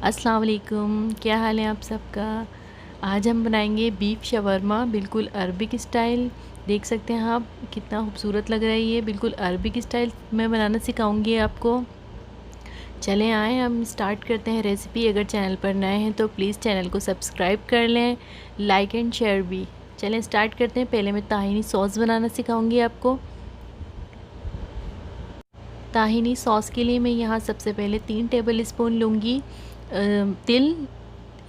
अस्सलाम वालेकुम, क्या हाल है आप सबका। आज हम बनाएंगे बीफ शवरमा, बिल्कुल अरबिक स्टाइल। देख सकते हैं आप कितना खूबसूरत लग रहा है ये, बिल्कुल अरबिक स्टाइल मैं बनाना सिखाऊंगी आपको। चलें आए हम स्टार्ट करते हैं रेसिपी। अगर चैनल पर नए हैं तो प्लीज़ चैनल को सब्सक्राइब कर लें, लाइक एंड शेयर भी। चलें स्टार्ट करते हैं। पहले मैं ताहिनी सॉस बनाना सिखाऊंगी आपको। ताहिनी सॉस के लिए मैं यहाँ सबसे पहले 3 टेबल स्पून लूँगी तिल।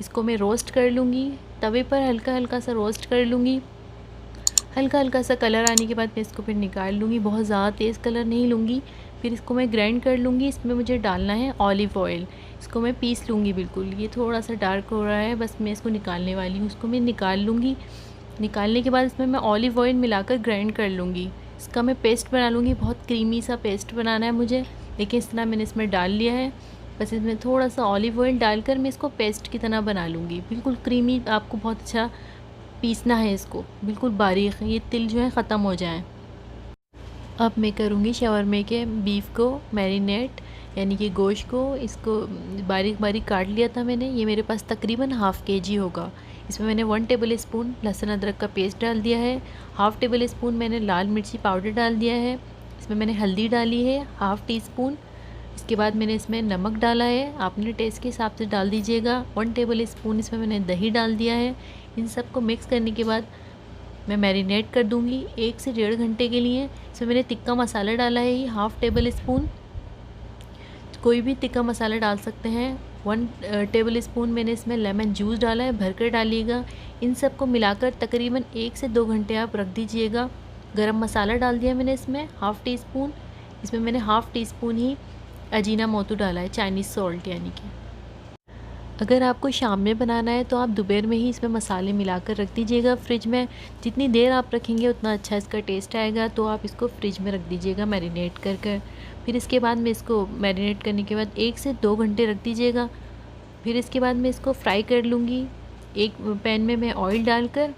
इसको मैं रोस्ट कर लूँगी तवे पर, हल्का हल्का सा रोस्ट कर लूँगी। हल्का हल्का सा कलर आने के बाद मैं इसको फिर निकाल लूँगी, बहुत ज़्यादा तेज़ कलर नहीं लूँगी। फिर इसको मैं ग्राइंड कर लूँगी। इसमें मुझे डालना है ऑलिव ऑयल, इसको मैं पीस लूँगी। बिल्कुल ये थोड़ा सा डार्क हो रहा है, बस मैं इसको निकालने वाली हूँ। इसको मैं निकाल लूँगी। निकालने के बाद इसमें मैं ऑलिव ऑयल मिलाकर ग्राइंड कर लूँगी। इसका मैं पेस्ट बना लूँगी, बहुत क्रीमी सा पेस्ट बनाना है मुझे। देखिए इस तरह मैंने इसमें डाल लिया है। बस इसमें थोड़ा सा ऑलिव ऑयल डालकर मैं इसको पेस्ट की तरह बना लूँगी, बिल्कुल क्रीमी। आपको बहुत अच्छा पीसना है इसको, बिल्कुल बारीक, ये तिल जो है ख़त्म हो जाए। अब मैं करूँगी शवरमे के बीफ को मैरिनेट, यानी कि गोश्त को। इसको बारीक बारीक काट लिया था मैंने। ये मेरे पास तकरीबन हाफ़ kg होगा। इसमें मैंने 1 टेबल स्पून लहसुन अदरक का पेस्ट डाल दिया है। हाफ़ टेबल स्पून मैंने लाल मिर्ची पाउडर डाल दिया है। इसमें मैंने हल्दी डाली है हाफ़ टी स्पून। इसके बाद मैंने इसमें नमक डाला है, आपने टेस्ट के हिसाब से डाल दीजिएगा। 1 टेबल स्पून इसमें मैंने दही डाल दिया है। इन सब को मिक्स करने के बाद मैं मैरिनेट कर दूंगी 1 से 1.5 घंटे के लिए। इसमें मैंने तिक्का मसाला डाला है, ये हाफ़ टेबल स्पून। कोई भी तिक्का मसाला डाल सकते हैं। 1 टेबल स्पून मैंने इसमें लेमन जूस डाला है, भरकर डालिएगा। इन सब को मिलाकर तकरीबन 1 से 2 घंटे आप रख दीजिएगा। गरम मसाला डाल दिया मैंने इसमें हाफ़ टी स्पून। इसमें मैंने हाफ़ टी स्पून ही अजीना मोतू डाला है, चाइनीज़ सॉल्ट यानी कि। अगर आपको शाम में बनाना है तो आप दोपहर में ही इसमें मसाले मिलाकर रख दीजिएगा फ्रिज में। जितनी देर आप रखेंगे उतना अच्छा इसका टेस्ट आएगा, तो आप इसको फ्रिज में रख दीजिएगा मैरिनेट कर कर। फिर इसके बाद में इसको मैरिनेट करने के बाद 1 से 2 घंटे रख दीजिएगा। फिर इसके बाद मैं इसको फ्राई कर लूँगी। एक पैन में मैं ऑयल डालकर,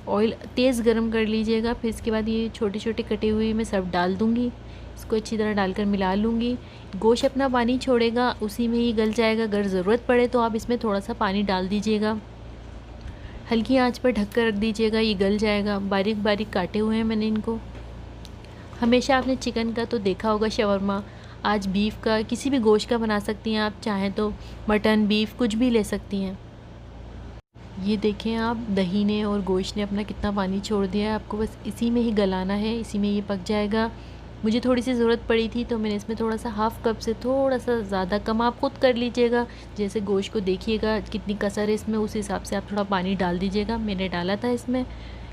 ऑयल तेज़ गरम कर लीजिएगा। फिर इसके बाद ये छोटे छोटे कटे हुए मैं सब डाल दूँगी। इसको अच्छी तरह डालकर मिला लूँगी। गोश्त अपना पानी छोड़ेगा, उसी में ही गल जाएगा। अगर ज़रूरत पड़े तो आप इसमें थोड़ा सा पानी डाल दीजिएगा। हल्की आंच पर ढक कर रख दीजिएगा, ये गल जाएगा। बारीक बारीक काटे हुए हैं मैंने इनको। हमेशा आपने चिकन का तो देखा होगा शवरमा, आज बीफ का, किसी भी गोश्त का बना सकती हैं आप। चाहें तो मटन बीफ कुछ भी ले सकती हैं। ये देखें आप, दही ने और गोश्त ने अपना कितना पानी छोड़ दिया है। आपको बस इसी में ही गलाना है, इसी में ये पक जाएगा। मुझे थोड़ी सी ज़रूरत पड़ी थी तो मैंने इसमें थोड़ा सा हाफ़ कप से थोड़ा सा ज़्यादा, कम आप खुद कर लीजिएगा। जैसे गोश्त को देखिएगा कितनी कसर है इसमें, उस हिसाब से आप थोड़ा पानी डाल दीजिएगा। मैंने डाला था इसमें।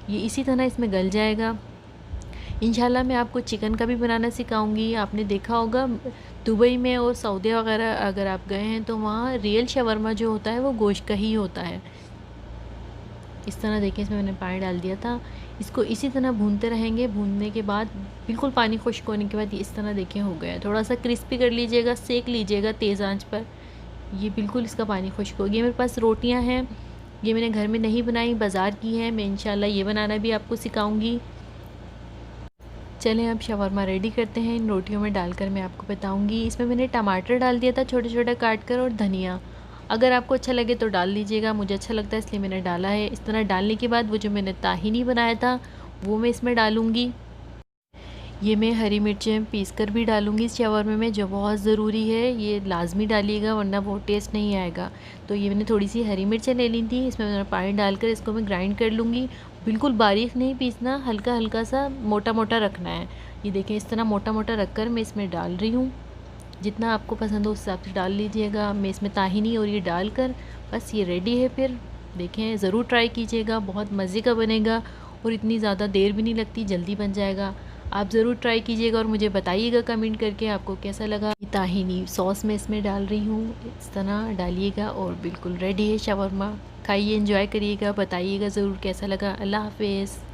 ये इसी तरह इसमें गल जाएगा। इंशाल्लाह मैं आपको चिकन का भी बनाना सिखाऊंगी। आपने देखा होगा दुबई में और सऊदी वगैरह अगर आप गए हैं तो वहाँ रियल शवरमा जो होता है वो गोश्त का ही होता है। इस तरह देखिए, इसमें मैंने पानी डाल दिया था। इसको इसी तरह भूनते रहेंगे। भूनने के बाद बिल्कुल पानी खुश्क होने के बाद ये इस तरह देखिए हो गया। थोड़ा सा क्रिस्पी कर लीजिएगा, सेक लीजिएगा तेज़ आंच पर। ये बिल्कुल इसका पानी खुश्क हो गया। मेरे पास रोटियां हैं, ये मैंने घर में नहीं बनाई, बाज़ार की हैं। मैं इंशाल्लाह ये बनाना भी आपको सिखाऊंगी। चलें अब शवरमा रेडी करते हैं। इन रोटियों में डालकर मैं आपको बताऊंगी। इसमें मैंने टमाटर डाल दिया था छोटे छोटे काट कर, और धनिया। अगर आपको अच्छा लगे तो डाल लीजिएगा, मुझे अच्छा लगता है इसलिए मैंने डाला है। इस तरह डालने के बाद वो जो मैंने ताहिनी बनाया था वो मैं इसमें डालूँगी। ये मैं हरी मिर्चें पीस कर भी डालूँगी इस शवरमे में, जो बहुत ज़रूरी है। ये लाजमी डालिएगा वरना वो टेस्ट नहीं आएगा। तो ये मैंने थोड़ी सी हरी मिर्चें ले ली थी, इसमें मैंने पानी डालकर इसको मैं ग्राइंड कर लूँगी। बिल्कुल बारीक नहीं पीसना, हल्का हल्का सा मोटा मोटा रखना है। ये देखें इस तरह मोटा मोटा रख कर मैं इसमें डाल रही हूँ। जितना आपको पसंद हो उस हिसाब से डाल लीजिएगा। मैं इसमें ताहिनी और ये डालकर बस ये रेडी है। फिर देखें, ज़रूर ट्राई कीजिएगा, बहुत मज़े का बनेगा और इतनी ज़्यादा देर भी नहीं लगती, जल्दी बन जाएगा। आप ज़रूर ट्राई कीजिएगा और मुझे बताइएगा कमेंट करके आपको कैसा लगा। ताहिनी सॉस मैं इसमें डाल रही हूँ, इस तरह डालिएगा और बिल्कुल रेडी है शवरमा। खाइए, एंजॉय करिएगा, बताइएगा ज़रूर कैसा लगा। अल्लाह हाफ़िज़।